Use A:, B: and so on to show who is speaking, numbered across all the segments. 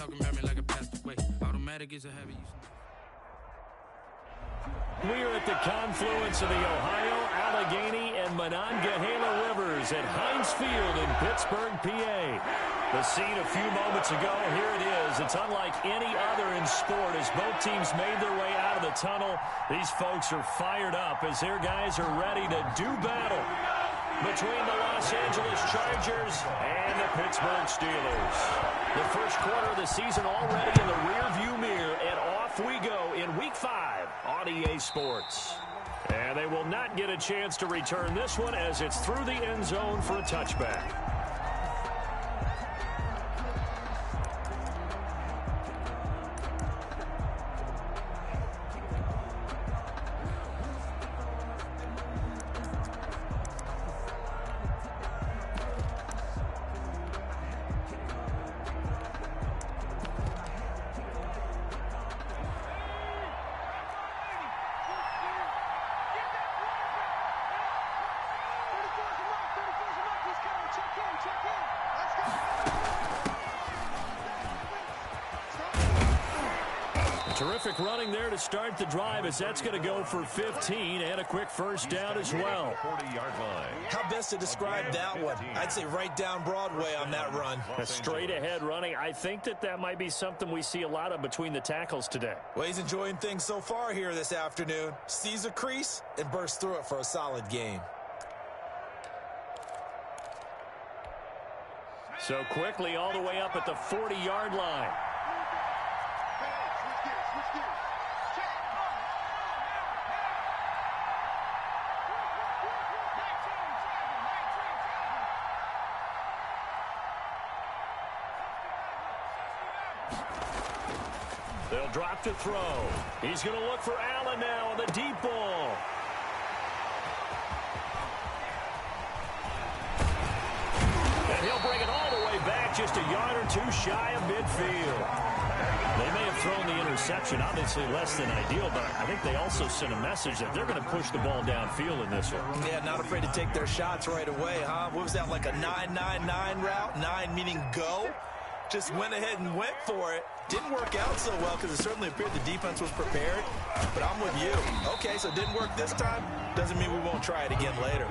A: talking about me like I passed away. Automatic is a heavy use.
B: We're at the confluence of the Ohio, Allegheny, and Monongahela Rivers at Heinz Field in Pittsburgh, PA. The scene a few moments ago, here it is. It's unlike any other in sport as both teams made their way out of the tunnel. These folks are fired up as their guys are ready to do battle between the Los Angeles Chargers and the Pittsburgh Steelers. The first quarter of the season already in the rearview mirror, and off we go in Week 5 on EA Sports. And they will not get a chance to return this one as it's through the end zone for a touchback. Terrific running there to start the drive as that's going to go for 15 and a quick first down as well.
C: 40-yard line.
D: How best to describe that one? I'd say right down Broadway on that run.
B: A straight ahead running. I think that might be something we see a lot of between the tackles today.
D: Well, he's enjoying things so far here this afternoon. Sees a crease and bursts through it for a solid gain.
B: So quickly all the way up at the 40-yard line. They'll drop to throw. He's going to look for Allen now on the deep ball. And he'll bring it all the way back just a yard or two shy of midfield. They may have thrown the interception, obviously less than ideal, but I think they also sent a message that they're going to push the ball downfield in this one.
D: Yeah, not afraid to take their shots right away, huh? What was that, like a 9-9-9 route? 9 meaning go? Just went ahead and went for it. Didn't work out so well because it certainly appeared the defense was prepared. But I'm with you. Okay, so it didn't work this time. Doesn't mean we won't try it again later.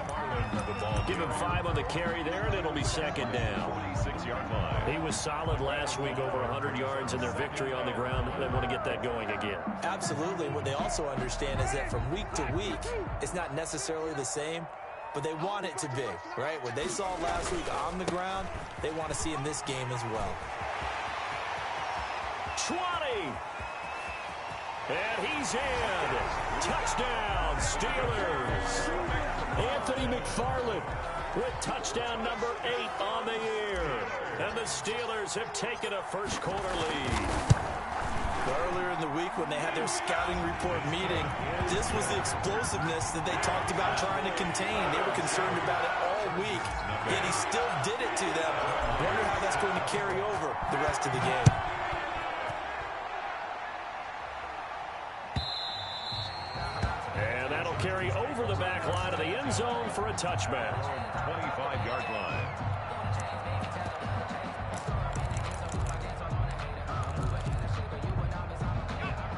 B: Give him 5 on the carry there, and it'll be second down.
C: 46-yard line.
B: He was solid last week, over 100 yards in their victory on the ground. They want to get that going again.
D: Absolutely. What they also understand is that from week to week, it's not necessarily the same, but they want it to be, right? What they saw last week on the ground, they want to see in this game as well.
B: 20. And he's in. Touchdown, Steelers. Anthony McFarland with touchdown number 8 on the year. And the Steelers have taken a first quarter lead.
D: Earlier in the week when they had their scouting report meeting, this was the explosiveness that they talked about trying to contain. They were concerned about it all week, yet he still did it to them. Wonder how that's going to carry over the rest of the game.
B: And that'll carry over the back line of the end zone for a touchback.
C: 25-yard line.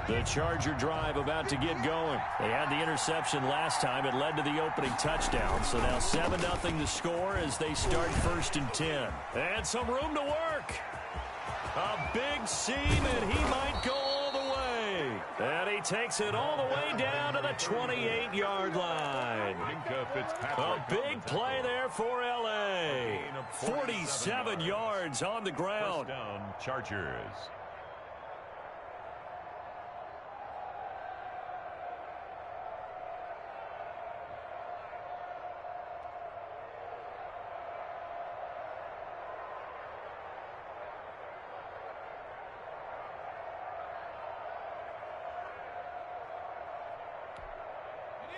B: The Charger drive about to get going. They had the interception last time. It led to the opening touchdown. So now 7-0 the score as they start 1st and 10. And some room to work. A big seam, and he might go all the way. And he takes it all the way down to the 28-yard line. A big play there for L.A. 47 yards on the ground.
C: First down, Chargers.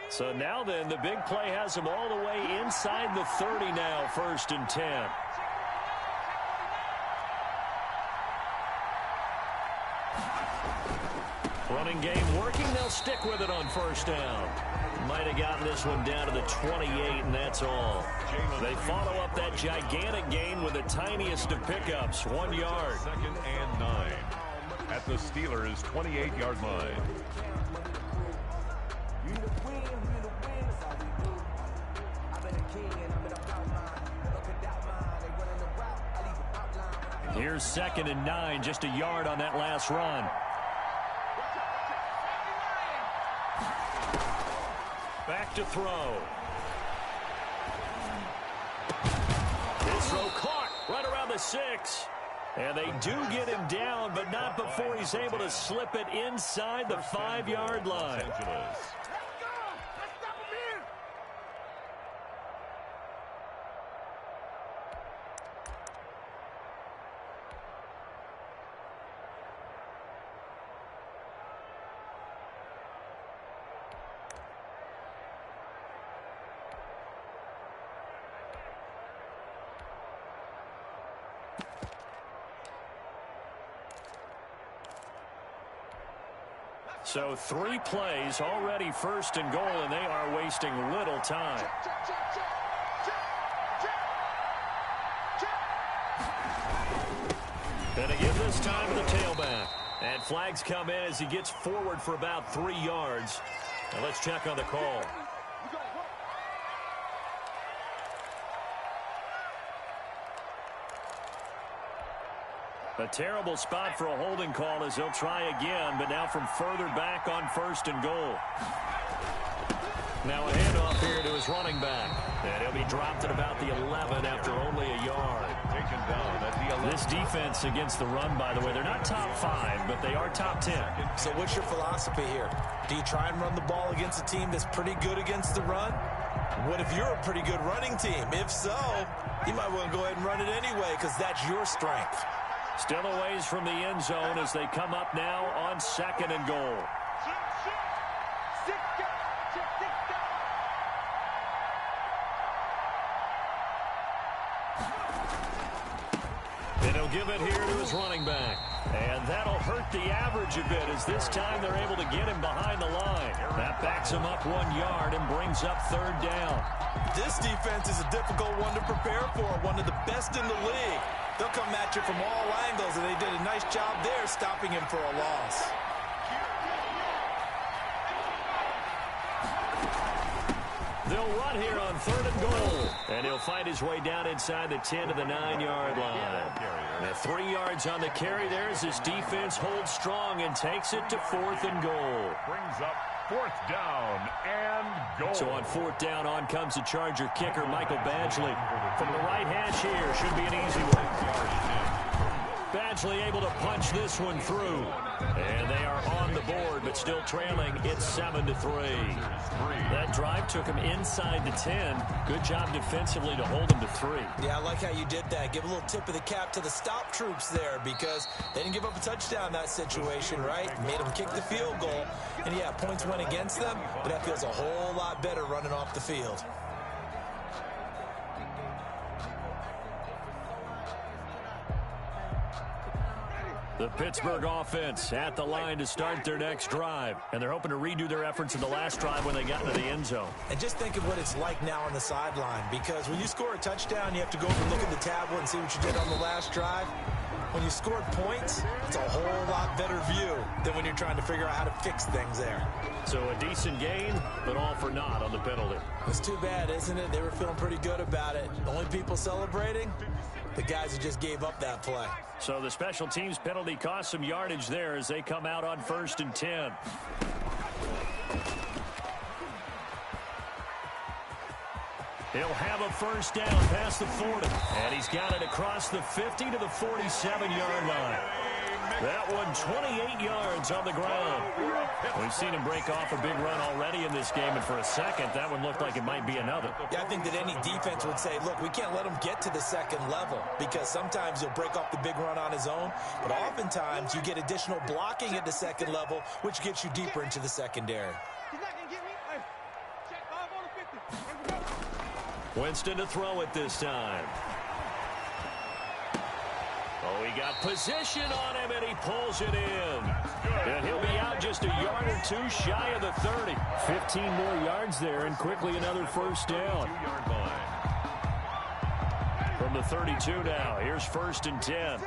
B: So now then, the big play has him all the way inside the 30 now, 1st and 10. Running game working. They'll stick with it on first down. Might have gotten this one down to the 28, and that's all. They follow up that gigantic gain with the tiniest of pickups, 1 yard.
C: 2nd and 9 at the Steelers' 28-yard line.
B: Here's 2nd and 9, just a yard on that last run. Back to throw. His throw caught right around the 6. And they do get him down, but not before he's able to slip it inside the 5-yard line. So 3 plays, already 1st and goal, and they are wasting little time. And again this time to the tailback. And flags come in as he gets forward for about 3 yards. Now let's check on the call. A terrible spot for a holding call as they'll try again, but now from further back on 1st and goal. Now a handoff here to his running back. And he'll be dropped at about the 11 after only a yard.
C: Taken down at the 11.
B: This defense against the run, by the way, they're not top 5, but they are top 10.
D: So what's your philosophy here? Do you try and run the ball against a team that's pretty good against the run? What if you're a pretty good running team? If so, you might want to go ahead and run it anyway because that's your strength.
B: Still a ways from the end zone as they come up now on 2nd and goal. And he'll give it here to his running back. And that'll hurt the average a bit as this time they're able to get him behind the line. That backs him up 1 yard and brings up 3rd down.
D: This defense is a difficult one to prepare for, one of the best in the league. They'll come at you from all angles, and they did a nice job there stopping him for a loss.
B: They'll run here on 3rd and goal. And he'll find his way down inside the 10 to the 9-yard line. Now 3 yards on the carry there as his defense holds strong and takes it to 4th and goal.
C: Brings up 4th down and goal.
B: So on 4th down, on comes the Charger kicker, Michael Badgley. From the right hash here, should be an easy one. Badgley able to punch this one through. And they are on the board, but still trailing. It's 7-3. That drive took him inside the 10. Good job defensively to hold him to 3.
D: Yeah, I like how you did that. Give a little tip of the cap to the stop troops there because they didn't give up a touchdown in that situation, right? Made them kick the field goal. And, yeah, points went against them, but that feels a whole lot better running off the field.
B: The Pittsburgh offense at the line to start their next drive. And they're hoping to redo their efforts in the last drive when they got into the end zone.
D: And just think of what it's like now on the sideline, because when you score a touchdown, you have to go over and look at the tablet and see what you did on the last drive. When you scored points, it's a whole lot better view than when you're trying to figure out how to fix things there.
B: So a decent gain, but all for naught on the penalty.
D: It's too bad, isn't it? They were feeling pretty good about it. The only people celebrating, the guys who just gave up that play.
B: So the special teams penalty cost some yardage there as they come out on 1st and 10. He'll have a first down past the 40. And he's got it across the 50 to the 47-yard line. That one 28 yards on the ground. We've seen him break off a big run already in this game, and for a second, that one looked like it might be another.
D: Yeah, I think that any defense would say, look, we can't let him get to the second level because sometimes he'll break off the big run on his own, but oftentimes you get additional blocking at the second level, which gets you deeper into the secondary.
B: Winston to throw it this time. Oh, he got position on him, and he pulls it in. And he'll be out just a yard or two shy of the 30. 15 more yards there, and quickly another first down. From the 32 now, here's 1st and 10.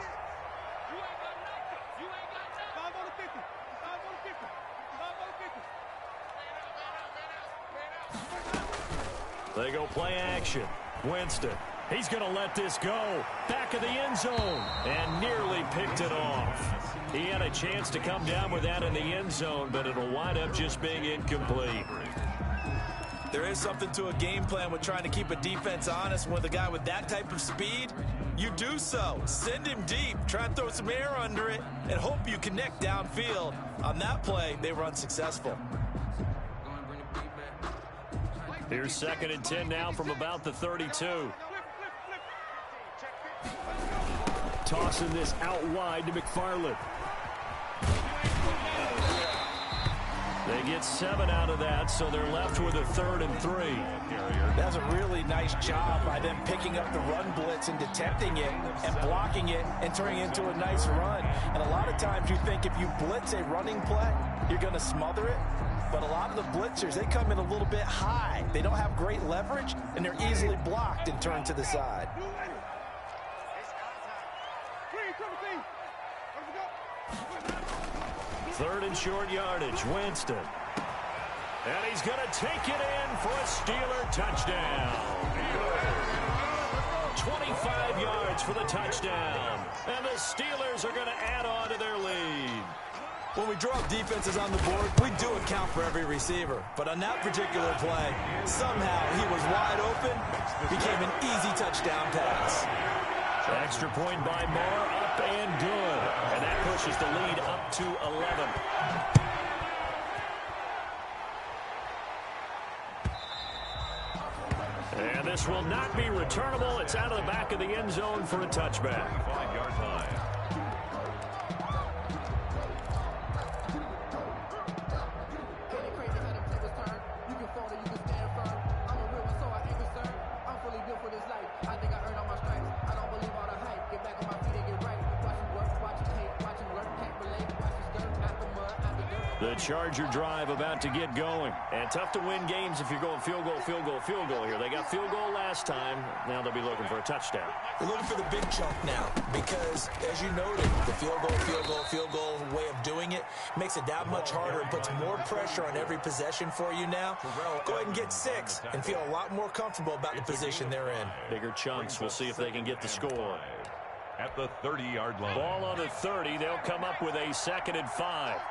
B: They go play action. Winston. He's going to let this go. Back of the end zone. And nearly picked it off. He had a chance to come down with that in the end zone, but it'll wind up just being incomplete.
D: There is something to a game plan with trying to keep a defense honest with a guy with that type of speed. You do so. Send him deep. Try and throw some air under it and hope you connect downfield. On that play, they were unsuccessful.
B: Here's 2nd and 10 now from about the 32. Tossing this out wide to McFarland. They get 7 out of that, so they're left with a 3rd and 3.
D: That's a really nice job by them picking up the run blitz and detecting it and blocking it and turning it into a nice run. And a lot of times you think if you blitz a running play, you're going to smother it. But a lot of the blitzers, they come in a little bit high. They don't have great leverage, and they're easily blocked and turned to the side.
B: 3rd and short yardage, Winston. And he's going to take it in for a Steeler touchdown. 25 yards for the touchdown. And the Steelers are going to add on to their lead.
D: When we draw defenses on the board, we do account for every receiver. But on that particular play, somehow he was wide open, became an easy touchdown pass.
B: Extra point by Moore, up and good. And that pushes the lead up to 11. And this will not be returnable. It's out of the back of the end zone for a touchback.
C: 5-yard line.
B: The Charger drive about to get going. And tough to win games if you're going field goal, field goal, field goal here. They got field goal last time. Now they'll be looking for a touchdown.
D: They're looking for the big chunk now because, as you noted, the field goal way of doing it makes it that much harder and puts more pressure on every possession for you now. Go ahead and get 6 and feel a lot more comfortable about the position they're in.
B: Bigger chunks. We'll see if they can get the score.
C: At the 30-yard line.
B: Ball on the 30. They'll come up with a 2nd and 5.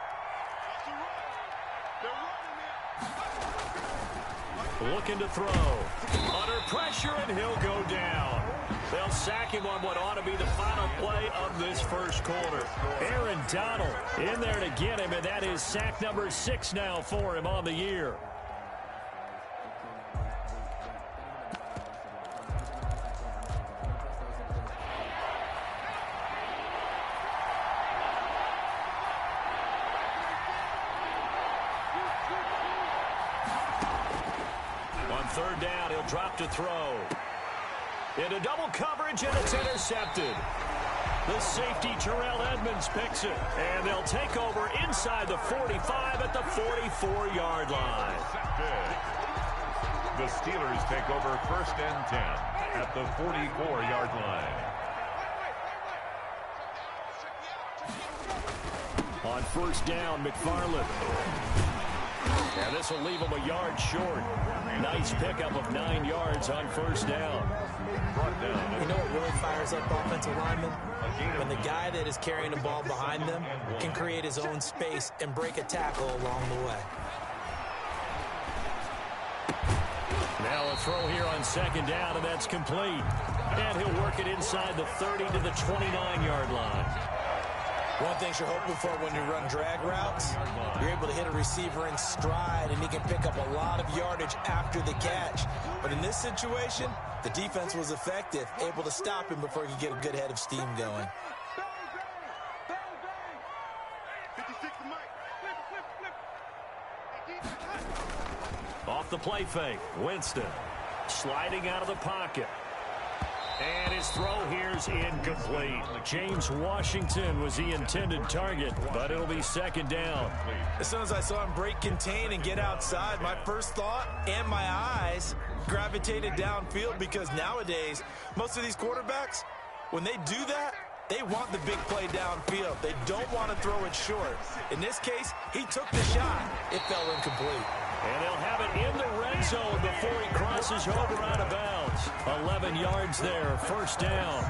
B: Looking to throw. Under pressure, and he'll go down. They'll sack him on what ought to be the final play of this first quarter. Aaron Donald in there to get him, and that is sack number 6 now for him on the year. Third down, he'll drop to throw. Into double coverage, and it's intercepted. The safety, Terrell Edmonds, picks it. And they'll take over inside the 45 at the 44-yard line.
C: The Steelers take over 1st and 10 at the 44-yard line.
B: On 1st down, McFarland. And this will leave him a yard short. Nice pickup of 9 yards on 1st down.
D: You know what really fires up offensive linemen? When the guy that is carrying the ball behind them can create his own space and break a tackle along the way.
B: Now a throw here on 2nd down, and that's complete. And he'll work it inside the 30 to the 29-yard line.
D: One thing you're hoping for when you run drag routes, you're able to hit a receiver in stride, and he can pick up a lot of yardage after the catch. But in this situation, the defense was effective, able to stop him before he could get a good head of steam going. Off
B: the play fake, Winston sliding out of the pocket. And his his throw here's incomplete. James Washington was the intended target, but it'll be second down.
D: As soon as I saw him break contain and get outside, my first thought and my eyes gravitated downfield, because nowadays, most of these quarterbacks, when they do that, they want the big play downfield. They don't want to throw it short. In this case, he took the shot. It fell incomplete.
B: And they'll have it in the red zone before he crosses over out of bounds. 11 yards there, first down.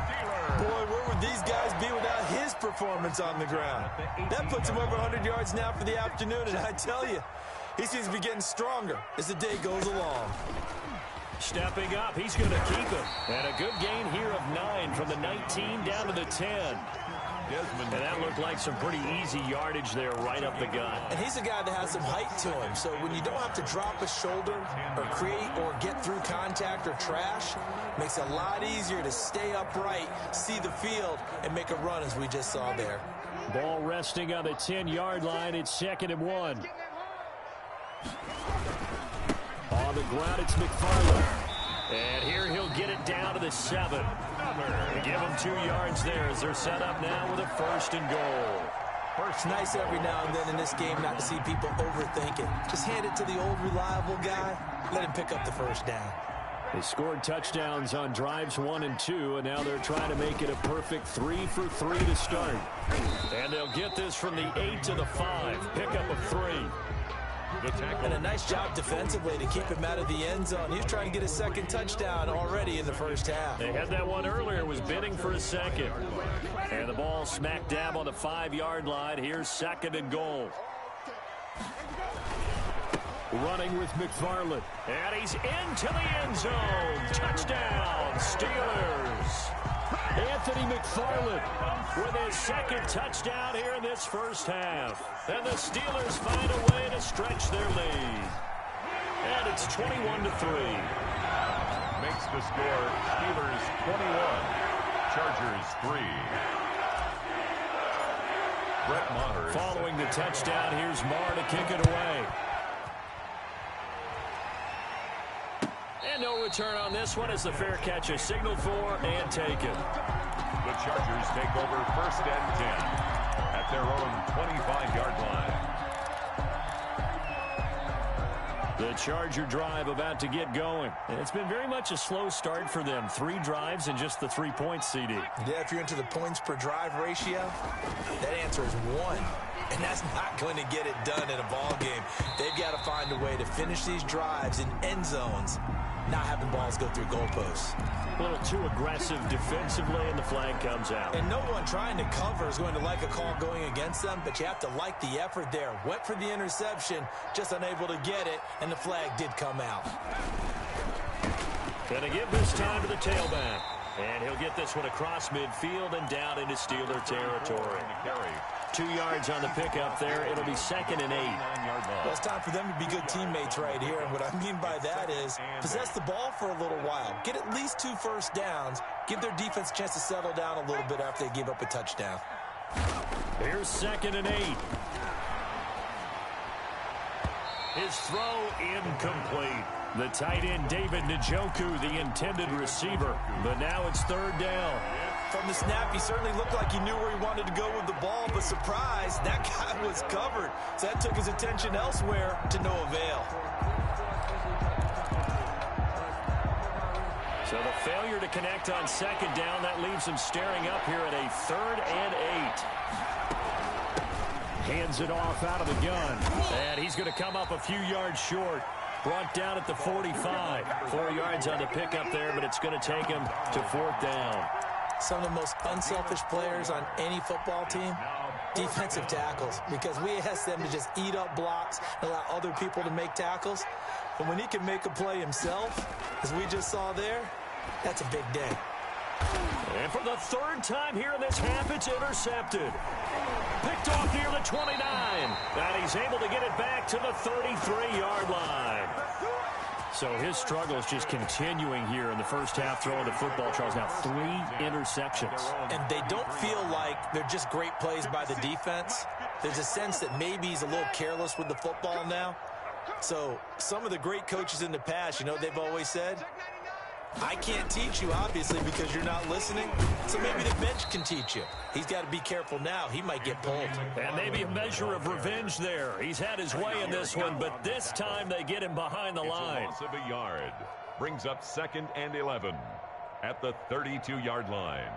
D: Boy, where would these guys be without his performance on the ground? That puts him over 100 yards now for the afternoon, and I tell you, he seems to be getting stronger as the day goes along.
B: Stepping up, he's going to keep it. And a good gain here of 9 from the 19 down to the 10. And that looked like some pretty easy yardage there right up the gut.
D: And he's a guy that has some height to him, so when you don't have to drop a shoulder or create or get through contact or trash, it makes it a lot easier to stay upright, see the field, and make a run as we just saw there.
B: Ball resting on the 10-yard line. It's 2nd and 1. On the ground, it's McFarland. And here he'll get it down to the 7. Give him 2 yards there as they're set up now with a 1st and goal.
D: It's nice every now and then in this game not to see people overthink it. Just hand it to the old reliable guy. Let him pick up the first down.
B: They scored touchdowns on drives 1 and 2, and now they're trying to make it a perfect 3 for 3 to start. And they'll get this from the 8 to the 5. Pickup of 3.
D: And a nice job defensively to keep him out of the end zone. He was trying to get his 2nd touchdown already in the first half.
B: They had that one earlier, was bidding for a 2nd. And the ball smack dab on the 5-yard line. Here's 2nd and goal. Running with McFarland. And he's into the end zone. Touchdown, Steelers. Anthony McFarland with his 2nd touchdown here in this first half. And the Steelers find a way to stretch their lead. And it's 21-3.
C: Makes the score Steelers 21, Chargers 3. Brett Maher.
B: Following the touchdown, here's Maher to kick it away. And no return on this one as the fair catch is signaled for and taken.
C: The Chargers take over 1st and 10 at their own 25-yard line.
B: The Charger drive about to get going. And it's been very much a slow start for them. 3 drives and just the 3 points, CD.
D: Yeah, if you're into the points per drive ratio, that answer is 1. And that's not going to get it done in a ball game. They've got to find a way to finish these drives in end zones, not having balls go through goalposts.
B: A little too aggressive defensively, and the flag comes out.
D: And no one trying to cover is going to like a call going against them, but you have to like the effort there. Went for the interception, just unable to get it, and the flag did come out.
B: Gonna give this time to the tailback. And he'll get this one across midfield and down into Steeler territory. 2 yards on the pickup there. It'll be 2nd and 8.
D: Well, it's time for them to be good teammates right here. And what I mean by that is possess the ball for a little while. Get at least 2 first downs. Give their defense a chance to settle down a little bit after they give up a touchdown.
B: Here's 2nd and 8. His throw incomplete. The tight end, David Njoku, the intended receiver. But now it's 3rd down.
D: From the snap, he certainly looked like he knew where he wanted to go with the ball, but surprise, that guy was covered. So that took his attention elsewhere to no avail.
B: So the failure to connect on 2nd down, that leaves him staring up here at a 3rd and 8. Hands it off out of the gun. And he's going to come up a few yards short. Brought down at the 45. 4 yards on the pickup there, but it's going to take him to 4th down.
D: Some of the most unselfish players on any football team, defensive tackles, because we ask them to just eat up blocks and allow other people to make tackles. But when he can make a play himself, as we just saw there, that's a big day.
B: And for the 3rd time here in this half, it's intercepted. Picked off near the 29. And he's able to get it back to the 33-yard line. So his struggle is just continuing here in the first half throwing the football, Charles. Now 3 interceptions.
D: And they don't feel like they're just great plays by the defense. There's a sense that maybe he's a little careless with the football now. So some of the great coaches in the past, you know, they've always said, I can't teach you, obviously, because you're not listening. So maybe the bench can teach you. He's got to be careful now. He might get pulled.
B: And maybe a measure of revenge there. He's had his way in this one, but this time they get him behind the line.
C: It's a loss of a yard. Brings up 2nd and 11 at the 32-yard line.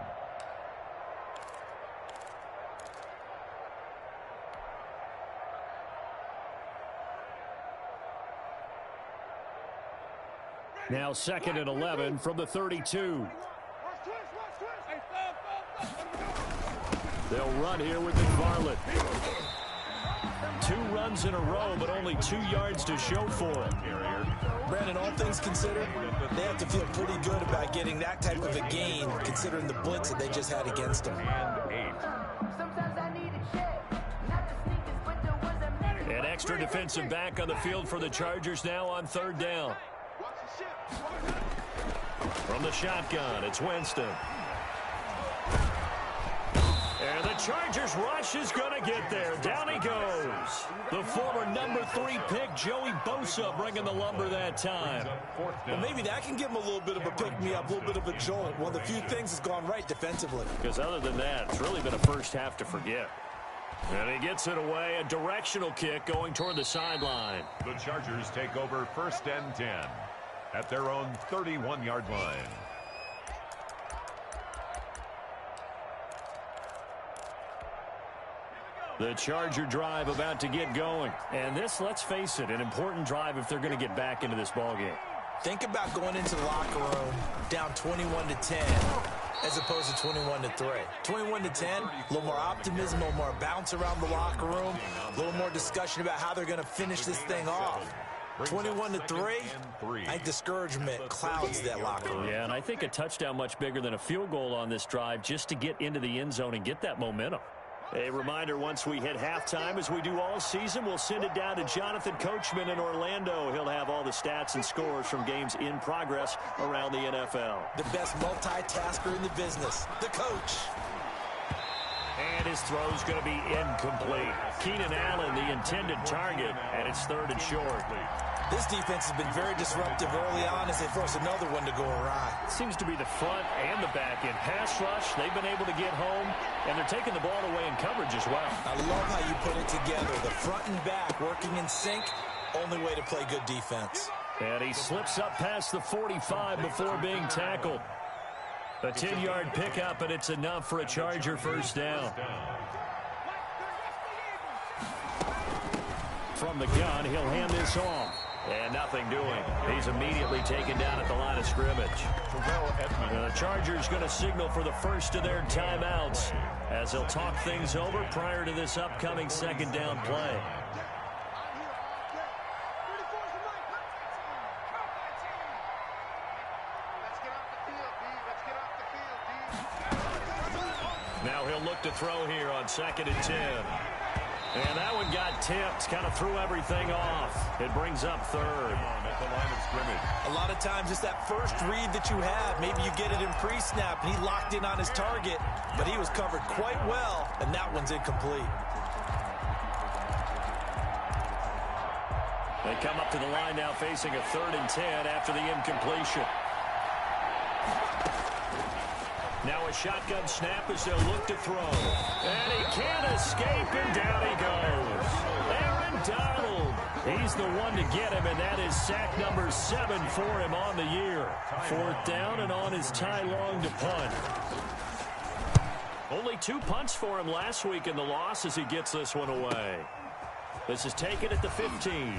B: Now 2nd and 11 from the 32. They'll run here with McFarland. 2 runs in a row, but only 2 yards to show for it.
D: Brandon, all things considered, they have to feel pretty good about getting that type of a gain, considering the blitz that they just had against them.
B: An extra defensive back on the field for the Chargers now on 3rd down. From the shotgun, it's Winston. And the Chargers rush is going to get there. Down he goes. The former number 3 pick, Joey Bosa, bringing the lumber that time.
D: Well, maybe that can give him a little bit of a pick-me-up, a little bit of a jolt. One of the few things that's gone right defensively.
B: Because other than that, it's really been a first half to forget. And he gets it away, a directional kick going toward the sideline.
C: The Chargers take over 1st and 10 at their own 31-yard line.
B: The Charger drive about to get going. And this, let's face it, an important drive if they're going to get back into this ballgame.
D: Think about going into the locker room down 21-10 as opposed to 21-3. 21-10, a little more optimism, a little more bounce around the locker room, a little more discussion about how they're going to finish this thing off. 21-3, I think discouragement clouds that locker room.
B: Yeah, and I think a touchdown much bigger than a field goal on this drive just to get into the end zone and get that momentum. A reminder, once we hit halftime, as we do all season, we'll send it down to Jonathan Coachman in Orlando. He'll have all the stats and scores from games in progress around the NFL.
D: The best multitasker in the business, the coach.
B: And his throw's going to be incomplete. Keenan Allen, the intended target, and it's 3rd and short.
D: This defense has been very disruptive early on as they force another one to go awry.
B: Seems to be the front and the back end. Pass rush, they've been able to get home, and they're taking the ball away in coverage as well.
D: I love how you put it together. The front and back working in sync, only way to play good defense.
B: And he slips up past the 45 before being tackled. A 10-yard pickup, and it's enough for a Charger first down. From the gun, he'll hand this off. And nothing doing. He's immediately taken down at the line of scrimmage. The Chargers going to signal for the first of their timeouts as they'll talk things over prior to this upcoming 2nd down play. Now he'll look to throw here on 2nd and 10. And that one got tipped, kind of threw everything off. It brings up 3rd.
C: At the line of scrimmage.
D: A lot of times it's that first read that you have. Maybe you get it in pre-snap, and he locked in on his target, but he was covered quite well, and that one's incomplete.
B: They come up to the line now facing a 3rd and 10 after the incompletion. Now a shotgun snap as they'll look to throw. And he can't escape, and down he goes. Aaron Donald. He's the one to get him, and that is sack number 7 for him on the year. 4th down and on his tie long to punt. Only 2 punts for him last week in the loss as he gets this one away. This is taken at the 15.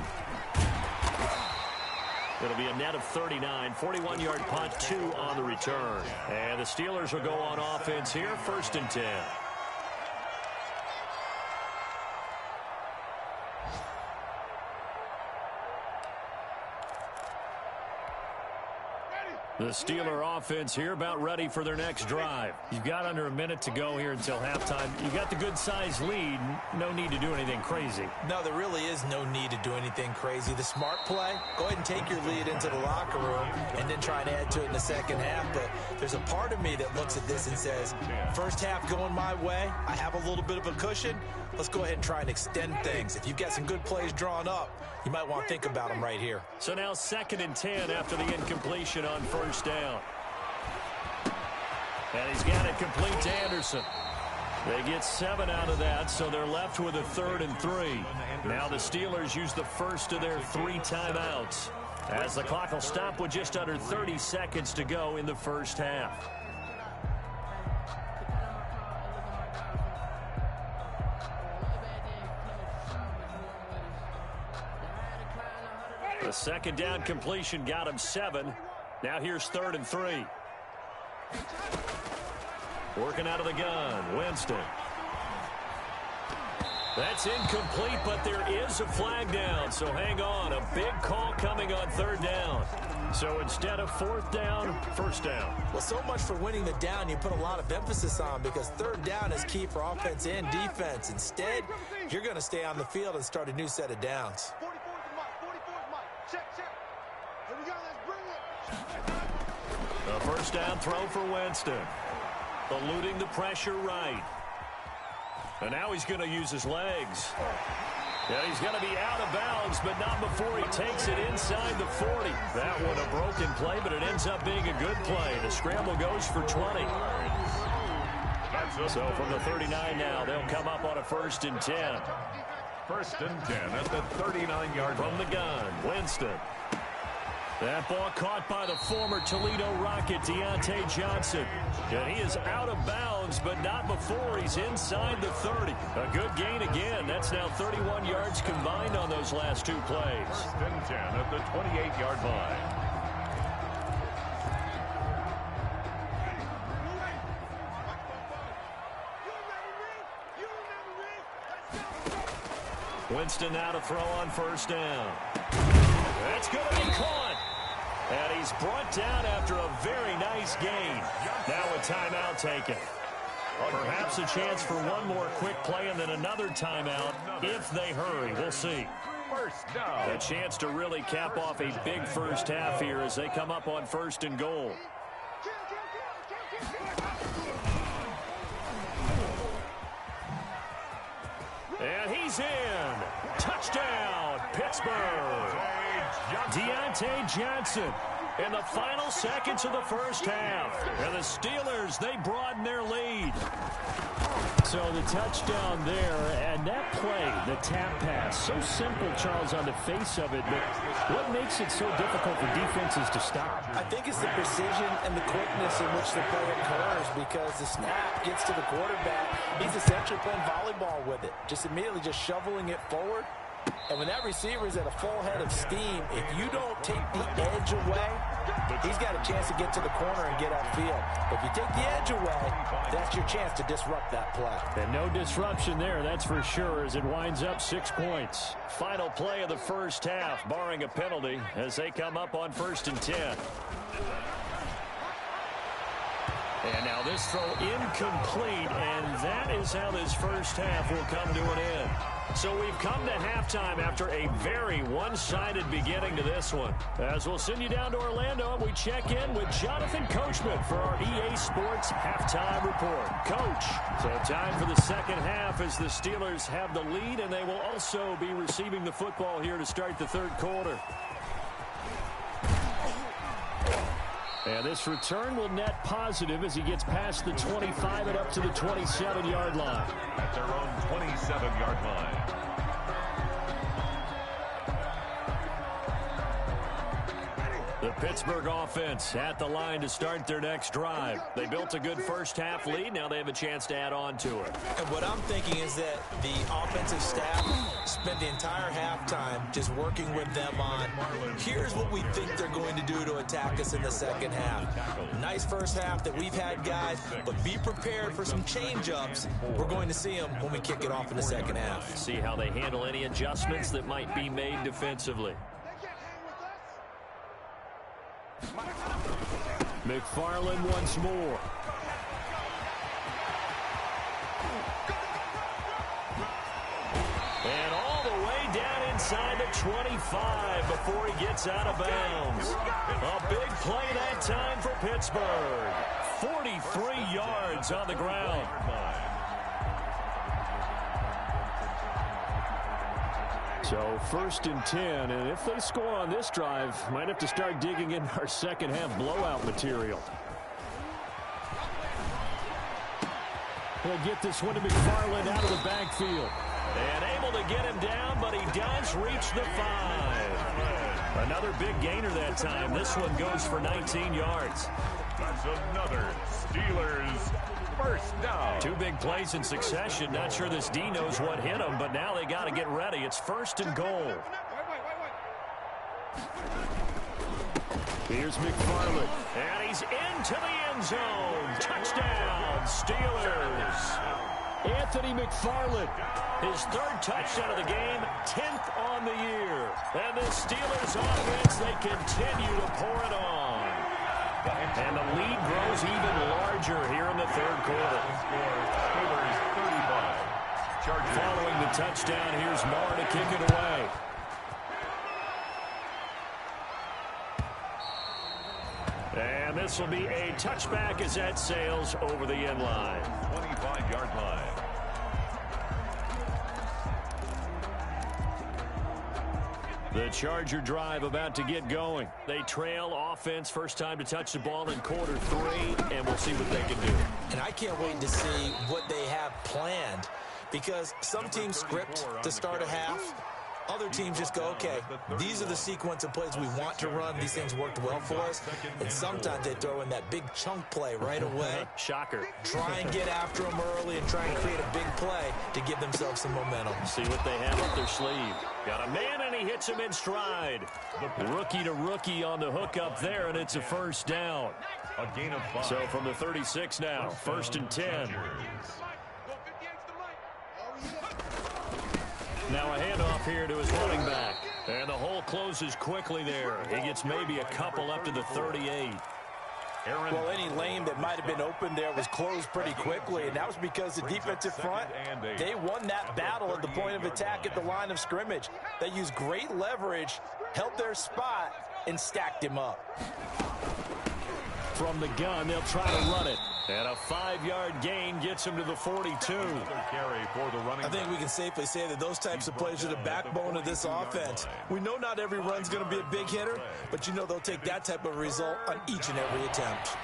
B: It'll be a net of 39, 41-yard punt, 2 on the return. And the Steelers will go on offense here, 1st and 10. The Steeler offense here about ready for their next drive. You've got under a minute to go here until halftime. You've got the good-sized lead. No need to do anything crazy.
D: No, there really is no need to do anything crazy. The smart play, go ahead and take your lead into the locker room and then try and add to it in the second half. But there's a part of me that looks at this and says, first half going my way, I have a little bit of a cushion. Let's go ahead and try and extend things. If you've got some good plays drawn up, you might want to think about them right here.
B: So now 2nd and 10 after the incompletion on 1st first down. And he's got it complete to Anderson. They get 7 out of that, so they're left with a 3rd and 3. Now the Steelers use the first of their 3 timeouts, as the clock will stop with just under 30 seconds to go in the first half. The second down completion got him 7. Now here's 3rd and 3. Working out of the gun, Winston. That's incomplete, but there is a flag down, so hang on. A big call coming on 3rd down. So instead of 4th down, 1st down.
D: Well, so much for winning the down you put a lot of emphasis on, because 3rd down is key for offense and defense. Instead, you're going to stay on the field and start a new set of downs.
E: 44's Mike. Check. Here we go, let's bring it.
B: A first down throw for Winston. Eluding the pressure right. And now he's going to use his legs. And he's going to be out of bounds, but not before he takes it inside the 40. That one a broken play, but it ends up being a good play. The scramble goes for 20. So from the 39 now, they'll come up on a 1st and 10.
C: 1st and 10 at the 39-yard line.
B: From the gun, Winston. That ball caught by the former Toledo Rocket, Deontay Johnson. And he is out of bounds, but not before he's inside the 30. A good gain again. That's now 31 yards combined on those last 2 plays.
C: 1st and 10 at the 28-yard line.
B: Winston now to throw on 1st down. That's going to be caught. And he's brought down after a very nice gain. Now a timeout taken. Perhaps a chance for one more quick play and then another timeout if they hurry. We'll see.
C: First down.
B: A chance to really cap off a big first half here as they come up on 1st and goal. And he's in. Touchdown, Pittsburgh. Deontay Johnson in the final seconds of the first half. And the Steelers, they broaden their lead. So the touchdown there, and that play, the tap pass, so simple, Charles, on the face of it, but what makes it so difficult for defenses to stop?
D: I think it's the precision and the quickness in which the play occurs, because the snap gets to the quarterback. He's essentially playing volleyball with it, just immediately just shoveling it forward. And when that receiver is at a full head of steam, if you don't take the edge away, he's got a chance to get to the corner and get upfield. But if you take the edge away, that's your chance to disrupt that play.
B: And no disruption there, that's for sure, as it winds up 6 points. Final play of the first half, barring a penalty, as they come up on 1st and 10. And now this throw incomplete, and that is how this first half will come to an end. So we've come to halftime after a very one-sided beginning to this one. As we'll send you down to Orlando, we check in with Jonathan Coachman for our EA Sports Halftime Report. Coach, so time for the second half as the Steelers have the lead, and they will also be receiving the football here to start the 3rd quarter. And this return will net positive as he gets past the 25 and up to the 27-yard line.
C: At their own 27-yard line.
B: The Pittsburgh offense at the line to start their next drive. They built a good first half lead. Now they have a chance to add on to it.
D: And what I'm thinking is that the offensive staff spent the entire halftime just working with them on, here's what we think they're going to do to attack us in the second half. Nice first half that we've had, guys, but be prepared for some change-ups. We're going to see them when we kick it off in the second half.
B: See how they handle any adjustments that might be made defensively. McFarland once more. And all the way down inside the 25 before he gets out of bounds. A big play that time for Pittsburgh. 43 yards on the ground. So 1st and 10, and if they score on this drive, might have to start digging in our second half blowout material. He'll get this one to McFarland out of the backfield. And able to get him down, but he does reach the 5. Another big gainer that time. This one goes for 19 yards.
C: That's another Steelers first down.
B: 2 big plays in succession. Not sure this D knows what hit him, but now they got to get ready. It's 1st and goal. Here's McFarland, and he's into the end zone. Touchdown, Steelers. Anthony McFarland, his 3rd touchdown of the game, 10th on the year. And the Steelers offense, they continue to pour it on. And the lead grows even larger here in the 3rd quarter.
C: Steelers 35. Chargers.
B: Following the touchdown, here's Marr to kick it away. And this will be a touchback as that sails over the end line.
C: 25-yard line.
B: The Charger drive about to get going. They trail offense, first time to touch the ball in quarter 3, and we'll see what they can do.
D: And I can't wait to see what they have planned, because some teams script to start a half. Other teams just go, okay, these are the sequence of plays we want to run. These things worked well for us. And sometimes they throw in that big chunk play right away.
B: Shocker.
D: Try and get after them early and try and create a big play to give themselves some momentum.
B: See what they have up their sleeve. Got a man, and he hits him in stride. Rookie to rookie on the hook up there, and it's a first down.
C: A gain of 5.
B: So from the 36 now, 1st and 10. Now a handoff here to his running back. And the hole closes quickly there. He gets maybe a couple up to the 38.
F: Well, any lane that might have been open there was closed pretty quickly, and that was because the defensive front, they won that battle at the point of attack at the line of scrimmage. They used great leverage, held their spot, and stacked him up.
B: From the gun, they'll try to run it. And a 5-yard gain gets him to the 42.
D: I think we can safely say that those types of plays are the backbone of this offense. We know not every run's going to be a big hitter, but you know they'll take that type of result on each and every attempt.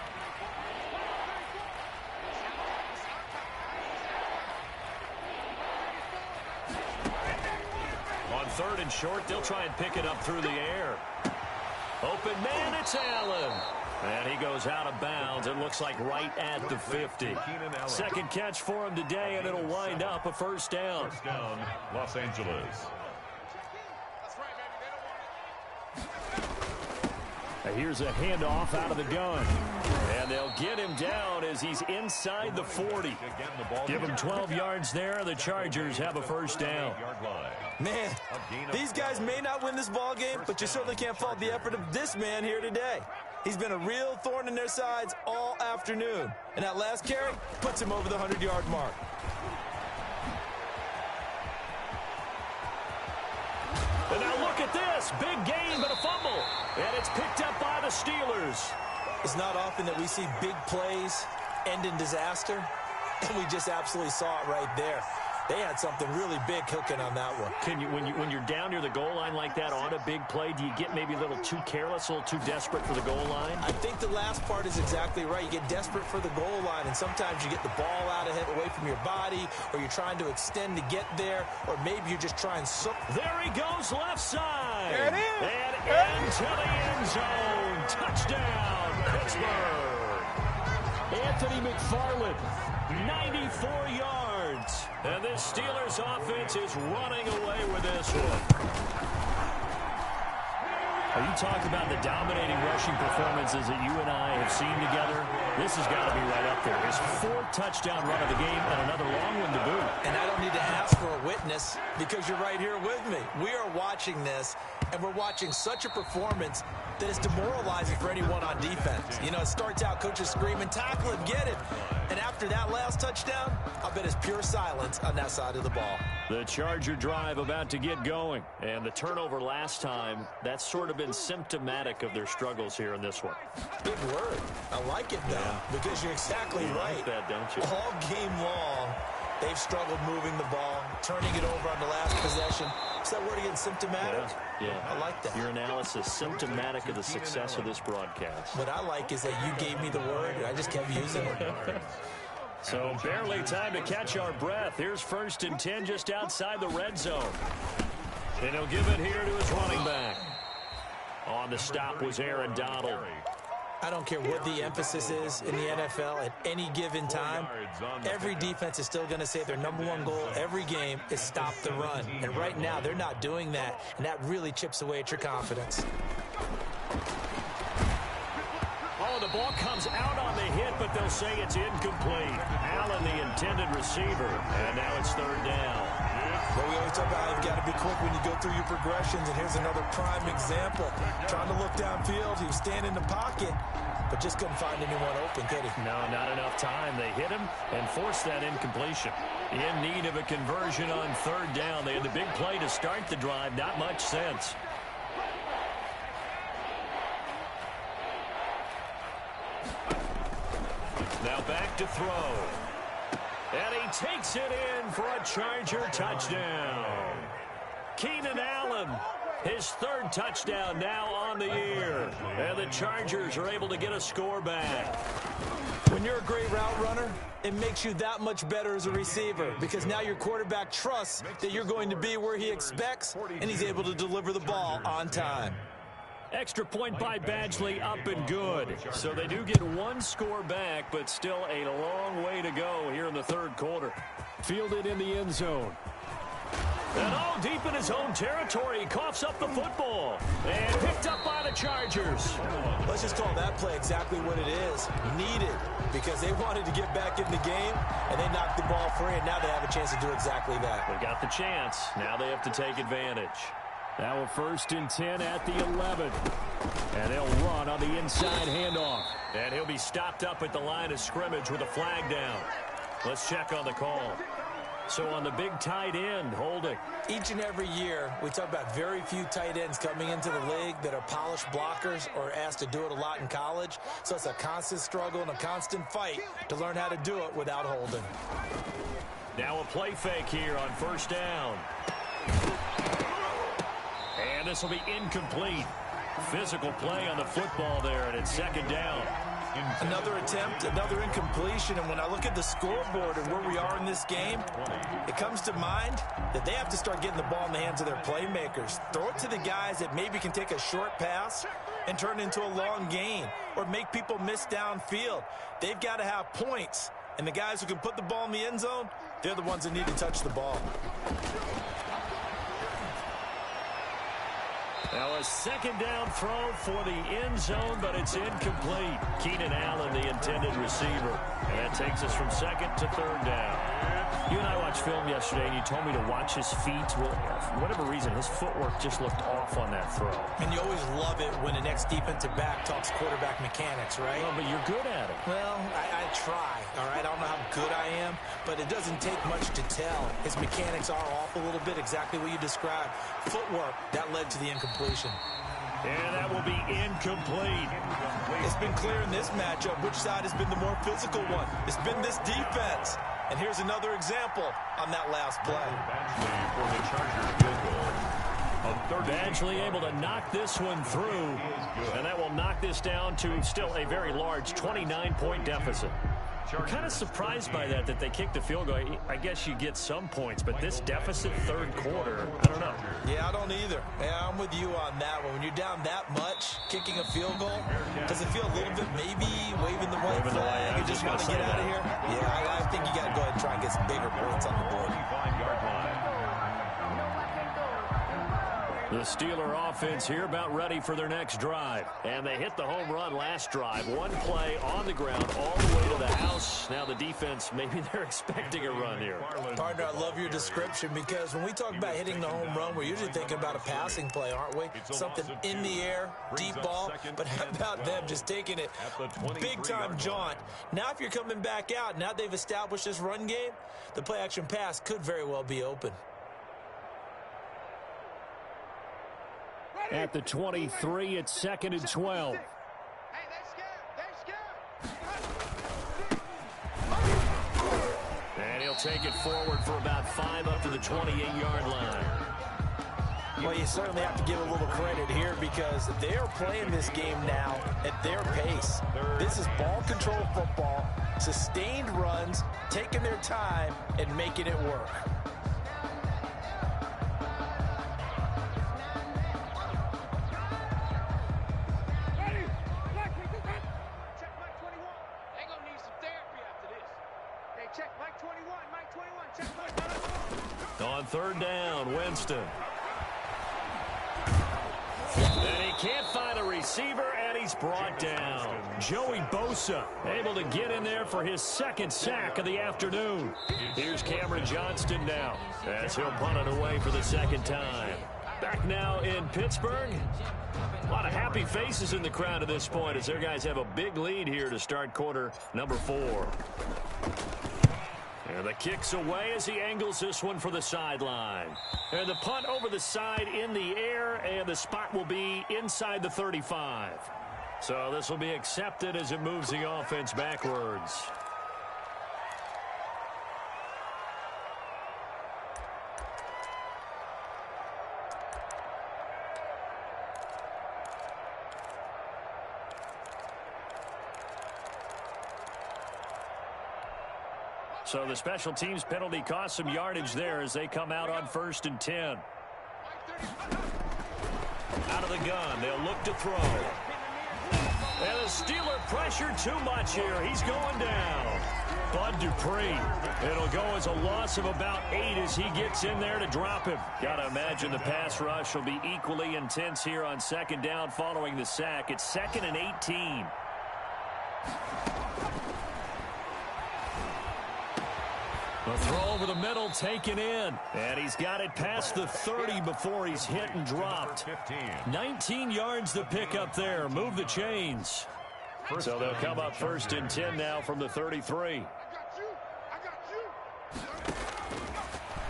B: On 3rd and short, they'll try and pick it up through the air. Open man, it's Allen. And he goes out of bounds. It looks like right at the 50. Second catch for him today, and it'll wind up a first down.
C: First down, Los Angeles.
B: Here's a handoff out of the gun. And they'll get him down as he's inside the 40. Give him 12 yards there. The Chargers have a first down.
D: Man, these guys may not win this ball game, but you certainly can't fault the effort of this man here today. He's been a real thorn in their sides all afternoon. And that last carry puts him over the 100-yard mark.
B: And now look at this. Big gain, but a fumble. And it's picked up by the Steelers.
D: It's not often that we see big plays end in disaster, and we just absolutely saw it right there. They had something really big cooking on that one.
B: Can you, when you're down near the goal line like that on a big play, do you get maybe a little too careless, a little too desperate for the goal line?
D: I think the last part is exactly right. You get desperate for the goal line, and sometimes you get the ball out ahead, away from your body, or you're trying to extend to get there, or maybe you're just trying so.
B: There he goes, left side.
D: There it is.
B: And into the end zone. Touchdown, Pittsburgh. Anthony McFarland, 94 yards. And this Steelers offense is running away with this one. You talk about the dominating rushing performances that you and I have seen together. This has got to be right up there. His 4th touchdown run of the game and another long one to boot.
D: And I don't need to ask for a witness because you're right here with me. We are watching this, and we're watching such a performance that is demoralizing for anyone on defense. You know, it starts out coaches screaming, tackle him, get him. And after that last touchdown, I bet it's pure silence on that side of the ball.
B: The Charger drive about to get going. And the turnover last time, that's sort of been symptomatic of their struggles here in this one.
D: Big word. I like it, though, because you're exactly right.
B: Like that, don't you?
D: All game long, they've struggled moving the ball, turning it over on the last possession.
F: Is that word again, symptomatic?
B: Yeah.
F: I like that.
B: Your analysis, symptomatic of the success of this broadcast.
F: What I like is that you gave me the word, and I just kept using it.
B: So barely time to catch our breath. Here's 1st and 10 just outside the red zone. And he'll give it here to his running back. On the stop was Aaron Donald.
F: I don't care what the emphasis is in the NFL at any given time. Every defense is still going to say their #1 goal every game is stop the run. And right now, they're not doing that, and that really chips away at your confidence.
B: Oh, the ball comes out on the hit, but they'll say it's incomplete. Allen, the intended receiver, and now it's 3rd down.
F: Well, we always talk about how you've got to be quick when you go through your progressions, and here's another prime example. Trying to look downfield, he was standing in the pocket, but just couldn't find anyone open, could he?
B: No, not enough time. They hit him and forced that incompletion. In need of a conversion on 3rd down. They had the big play to start the drive. Not much sense. Now back to throw. And he takes it in for a Charger touchdown. Keenan Allen, his 3rd touchdown now on the year. And the Chargers are able to get a score back.
F: When you're a great route runner, it makes you that much better as a receiver because now your quarterback trusts that you're going to be where he expects, and he's able to deliver the ball on time.
B: Extra point by Badgley, up and good. So they do get 1 score back, but still a long way to go here in the 3rd quarter. Fielded in the end zone. And deep in his own territory, he coughs up the football. And picked up by the Chargers.
F: Let's just call that play exactly what it is. Needed, because they wanted to get back in the game, and they knocked the ball free, and now they have a chance to do exactly that.
B: They got the chance. Now they have to take advantage. Now a 1st and 10 at the 11. And they'll run on the inside handoff. And he'll be stopped up at the line of scrimmage with a flag down. Let's check on the call. So on the big tight end, holding.
F: Each and every year, we talk about very few tight ends coming into the league that are polished blockers or asked to do it a lot in college. So it's a constant struggle and a constant fight to learn how to do it without holding.
B: Now a play fake here on 1st down. And this will be incomplete. Physical play on the football there, and it's 2nd down.
F: Another attempt, another incompletion, and when I look at the scoreboard and where we are in this game, it comes to mind that they have to start getting the ball in the hands of their playmakers. Throw it to the guys that maybe can take a short pass and turn it into a long gain or make people miss downfield. They've got to have points, and the guys who can put the ball in the end zone, they're the ones that need to touch the ball.
B: Now a 2nd down throw for the end zone, but it's incomplete. Keenan Allen, the intended receiver. And that takes us from 2nd to 3rd down. You and I watched film yesterday, and you told me to watch his feet. Well, for whatever reason, his footwork just looked off on that throw.
F: And you always love it when the next defensive back talks quarterback mechanics, right?
B: Well, but you're good at it.
F: Well, I try, all right? I don't know how good I am, but it doesn't take much to tell. His mechanics are off a little bit, exactly what you described. Footwork, that led to the incompletion.
B: And that will be incomplete.
F: It's been clear in this matchup which side has been the more physical one. It's been this defense. And here's another example on that last play.
B: Badgley able to knock this one through, and that will knock this down to still a very large 29-point deficit. I'm kind of surprised by that they kicked the field goal. I guess you get some points, but this deficit 3rd quarter, I don't know.
F: Yeah, I don't either. Yeah, I'm with you on that one. When you're down that much, kicking a field goal, does it feel a little bit maybe waving the white flag? You just want to get out of here? Yeah, I think you got to go ahead and try and get some bigger points on the board.
B: The Steeler offense here about ready for their next drive. And they hit the home run last drive. 1 play on the ground all the way to the house. Now the defense, maybe they're expecting a run here.
F: Partner, I love your description because when we talk about hitting the home run, we're usually thinking about a passing play, aren't we? Something in the air, deep ball. But how about them just taking it big-time jaunt? Now if you're coming back out, now they've established this run game, the play-action pass could very well be open.
B: At the 23, it's 2nd and 12.
E: Hey, they're scared.
B: And he'll take it forward for about 5 up to the 28-yard line.
F: Well, you certainly have to give a little credit here because they are playing this game now at their pace. This is ball control football, sustained runs, taking their time, and making it work.
B: On third down, Winston. And he can't find a receiver, and he's brought down. Joey Bosa able to get in there for his second sack of the afternoon. Here's Cameron Johnston now as he'll punt it away for the second time. Back now in Pittsburgh. A lot of happy faces in the crowd at this point as their guys have a big lead here to start quarter number 4. And the kick's away as he angles this one for the sideline. And the punt over the side in the air, and the spot will be inside the 35. So this will be accepted as it moves the offense backwards. So the special teams penalty cost some yardage there as they come out on 1st and 10. Out of the gun, they'll look to throw. And the Steeler pressure too much here. He's going down. Bud Dupree. It'll go as a loss of about 8 as he gets in there to drop him. Gotta imagine the pass rush will be equally intense here on 2nd down following the sack. It's 2nd and 18. The throw over the middle taken in. And he's got it past the 30 before he's hit and dropped. 19 yards to pick up there. Move the chains. So they'll come up 1st and 10 now from the 33.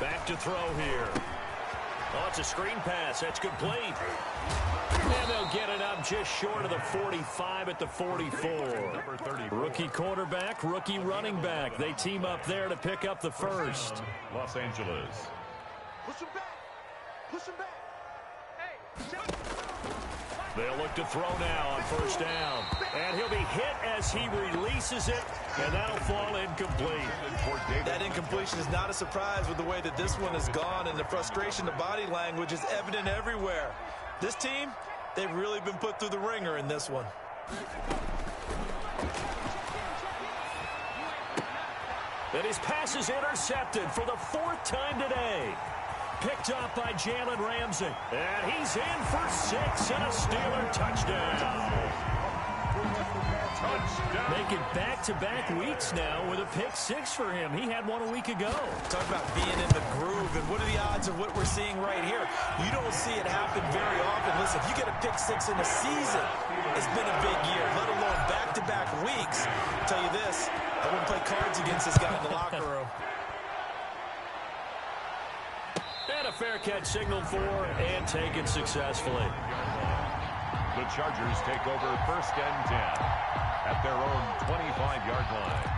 B: Back to throw here. Oh, it's a screen pass. That's complete. And they'll get it up just short of the 45 at the 44. Rookie quarterback, rookie running back. They team up there to pick up the first.
C: Los Angeles.
E: Push him back. Push him back. Hey,
B: They'll look to throw now on 1st down. And he'll be hit as he releases it, and that'll fall incomplete.
D: That incompletion is not a surprise with the way that this one has gone, and the frustration, the body language is evident everywhere. This team, they've really been put through the ringer in this one.
B: And his pass is intercepted for the 4th time today. Picked up by Jalen Ramsey. And he's in for 6 and a Steeler touchdown. Making back-to-back weeks now with a pick 6 for him. He had one a week ago.
D: Talk about being in the groove, and what are the odds of what we're seeing right here? You don't see it happen very often. Listen, if you get a pick 6 in a season, it's been a big year, let alone back-to-back weeks. I'll tell you this, I wouldn't play cards against this guy in the locker room.
B: And a fair catch signaled for and taken successfully.
C: The Chargers take over 1st and 10 at their own 25-yard line.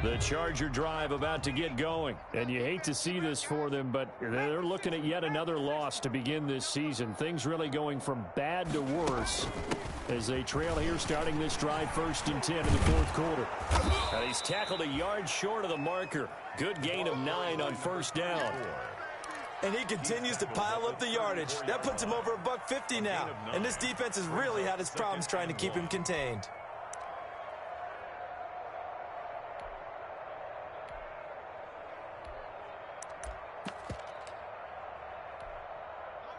B: The Charger drive about to get going. And you hate to see this for them, but they're looking at yet another loss to begin this season. Things really going from bad to worse as they trail here starting this drive 1st and 10 in the 4th quarter. And he's tackled a yard short of the marker. Good gain of 9 on 1st down.
D: And he continues to pile up the yardage. That puts him over $150 now. And this defense has really had its problems trying to keep him contained.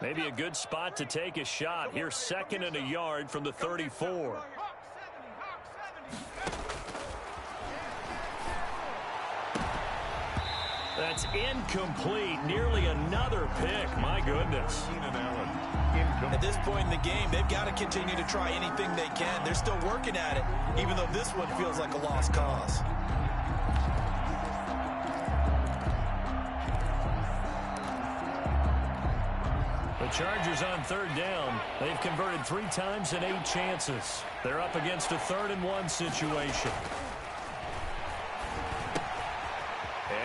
B: Maybe a good spot to take a shot. Here's 2nd and a yard from the 34. That's incomplete. Nearly another pick. My goodness.
D: At this point in the game, they've got to continue to try anything they can. They're still working at it, even though this one feels like a lost cause.
B: The Chargers on 3rd down. They've converted 3 times in 8 chances. They're up against a 3rd and 1 situation.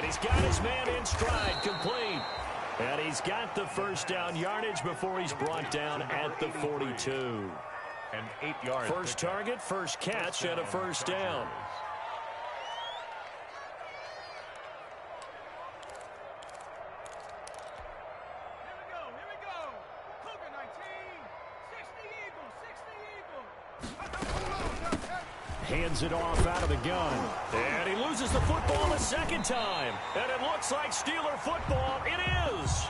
B: And he's got his man in stride, complete. And he's got the first down yardage before he's brought down at the 42.
C: And 8 yards.
B: First target, first catch, and a first down. Hands it off out of the gun. And he loses the football a second time. And it looks like Steeler football. It is.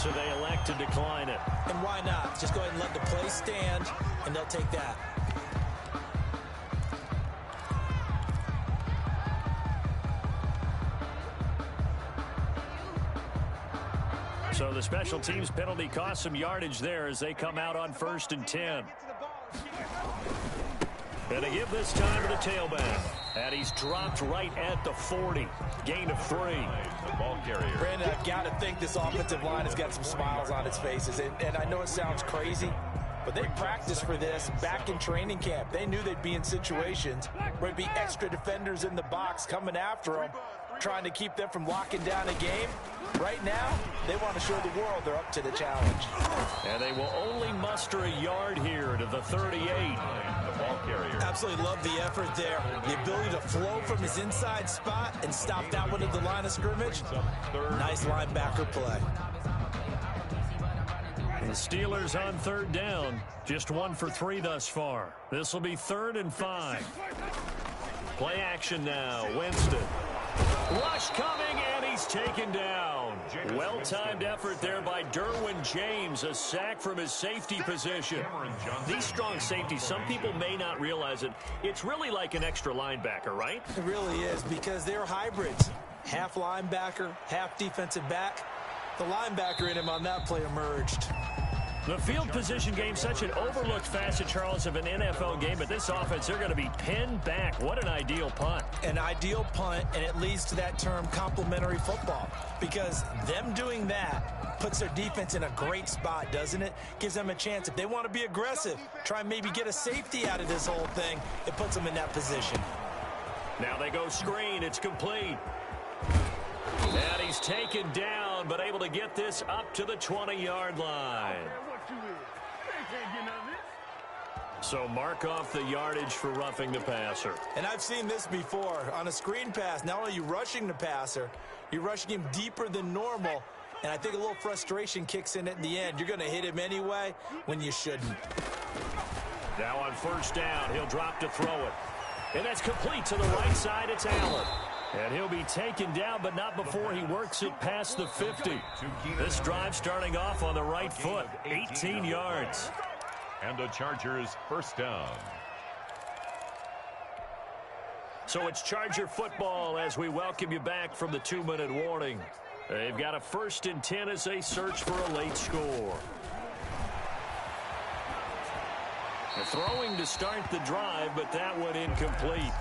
B: So they elect to decline it.
F: And why not? Just go ahead and let the play stand, and they'll take that.
B: So the special teams penalty cost some yardage there as they come out on 1st and 10. And they give this time to the tailback. And he's dropped right at the 40. Gain of 3.
C: The ball carrier.
F: Brandon, I've got to think this offensive line has got some smiles on its faces. And I know it sounds crazy, but they practiced for this back in training camp. They knew they'd be in situations where there'd be extra defenders in the box coming after them, trying to keep them from locking down a game. Right now, they want to show the world they're up to the challenge.
B: And they will only muster a yard here to the 38.
C: The ball carrier.
D: Absolutely love the effort there. The ability to flow from his inside spot and stop that one at the line of scrimmage. Nice linebacker play.
B: The Steelers on 3rd down. Just 1 for 3 thus far. This will be 3rd and 5. Play action now. Winston. Rush coming, and he's taken down. Well-timed effort there by Derwin James. A sack from his safety position. These strong safeties, some people may not realize it. It's really like an extra linebacker, right?
D: It really is, because they're hybrids. Half linebacker, half defensive back. The linebacker in him on that play emerged.
B: The field position game, such an overlooked facet, Charles, of an NFL game, but this offense, they're going to be pinned back. What an ideal punt.
D: An ideal punt, and it leads to that term complementary football, because them doing that puts their defense in a great spot, doesn't it? Gives them a chance. If they want to be aggressive, try and maybe get a safety out of this whole thing, it puts them in that position.
B: Now they go screen. It's complete. And he's taken down, but able to get this up to the 20-yard line. So mark off the yardage for roughing the passer.
D: And I've seen this before. On a screen pass, not only are you rushing the passer, you're rushing him deeper than normal. And I think a little frustration kicks in at the end. You're going to hit him anyway when you shouldn't.
B: Now on 1st down, he'll drop to throw it. And that's complete to the right side. It's Allen. And he'll be taken down, but not before he works it past the 50. This drive starting off on the right foot. 18 yards.
C: And the Chargers 1st down.
B: So it's Charger football as we welcome you back from the 2-minute warning. They've got a 1st and 10 as they search for a late score. The throwing to start the drive, but that one incomplete.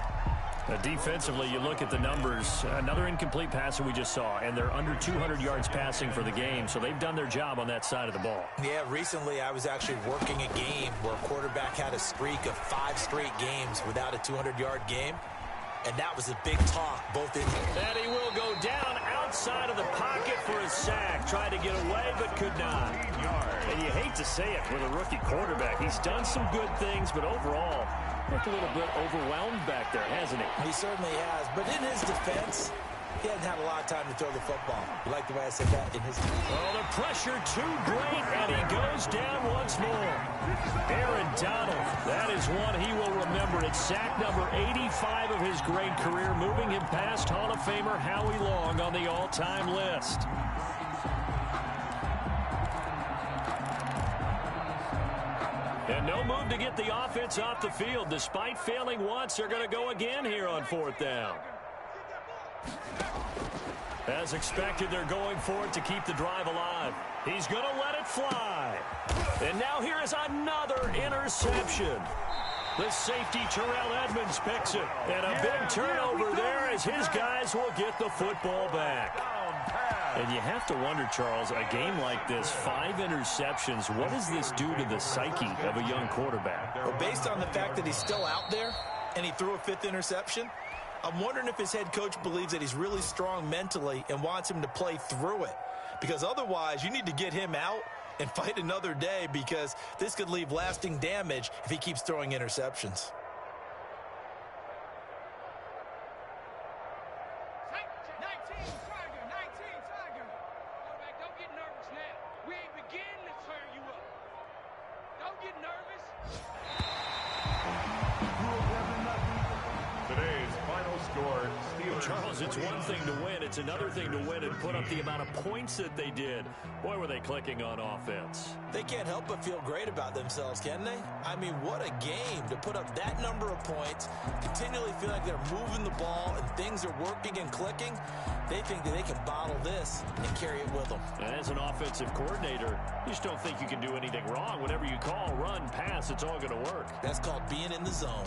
B: Defensively, you look at the numbers. Another incomplete passer we just saw, and they're under 200 yards passing for the game, so they've done their job on that side of the ball.
D: Yeah, recently I was actually working a game where a quarterback had a streak of 5 straight games without a 200-yard game, and that was a big talk, both in.
B: And he will go down outside of the pocket for a sack. Tried to get away, but could not. And you hate to say it with a rookie quarterback. He's done some good things, but overall, looked a little bit overwhelmed back there, hasn't he?
D: He certainly has. But in his defense, he hasn't had a lot of time to throw the football. You like the way I said that? In his defense.
B: Oh, the pressure too great, and he goes down once more. Aaron Donald, that is one he will remember. It's sack number 85 of his great career, moving him past Hall of Famer Howie Long on the all-time list. And no move to get the offense off the field. Despite failing once, they're going to go again here on 4th down. As expected, they're going for it to keep the drive alive. He's going to let it fly. And now here is another interception. The safety, Terrell Edmonds, picks it. And a big turnover there as his guys will get the football back. And you have to wonder, Charles, a game like this, 5 interceptions, what does this do to the psyche of a young quarterback?
D: Well, based on the fact that he's still out there and he threw a 5th interception, I'm wondering if his head coach believes that he's really strong mentally and wants him to play through it. Because otherwise, you need to get him out and fight another day, because this could leave lasting damage if he keeps throwing interceptions.
B: Charles, it's one thing to win. It's another thing to win and put up the amount of points that they did. Boy, were they clicking on offense.
F: They can't help but feel great about themselves, can they? I mean, what a game to put up that number of points, continually feel like they're moving the ball and things are working and clicking. They think that they can bottle this and carry it with them.
B: And as an offensive coordinator, you just don't think you can do anything wrong. Whatever you call, run, pass, it's all going to work.
F: That's called being in the zone.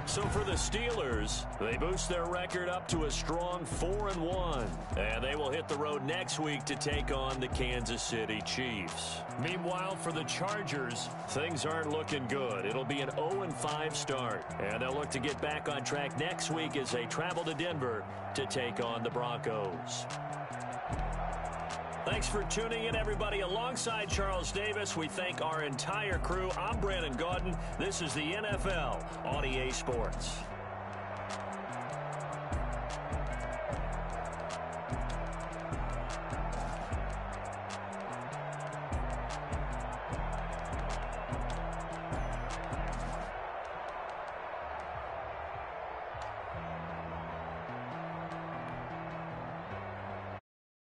B: So for the Steelers, they boost their record up to a strong 4-1. And they will hit the road next week to take on the Kansas City Chiefs. Meanwhile, for the Chargers, things aren't looking good. It'll be an 0-5 start. And they'll look to get back on track next week as they travel to Denver to take on the Broncos. Thanks for tuning in, everybody. Alongside Charles Davis, we thank our entire crew. I'm Brandon Gaudin. This is the NFL on EA Sports.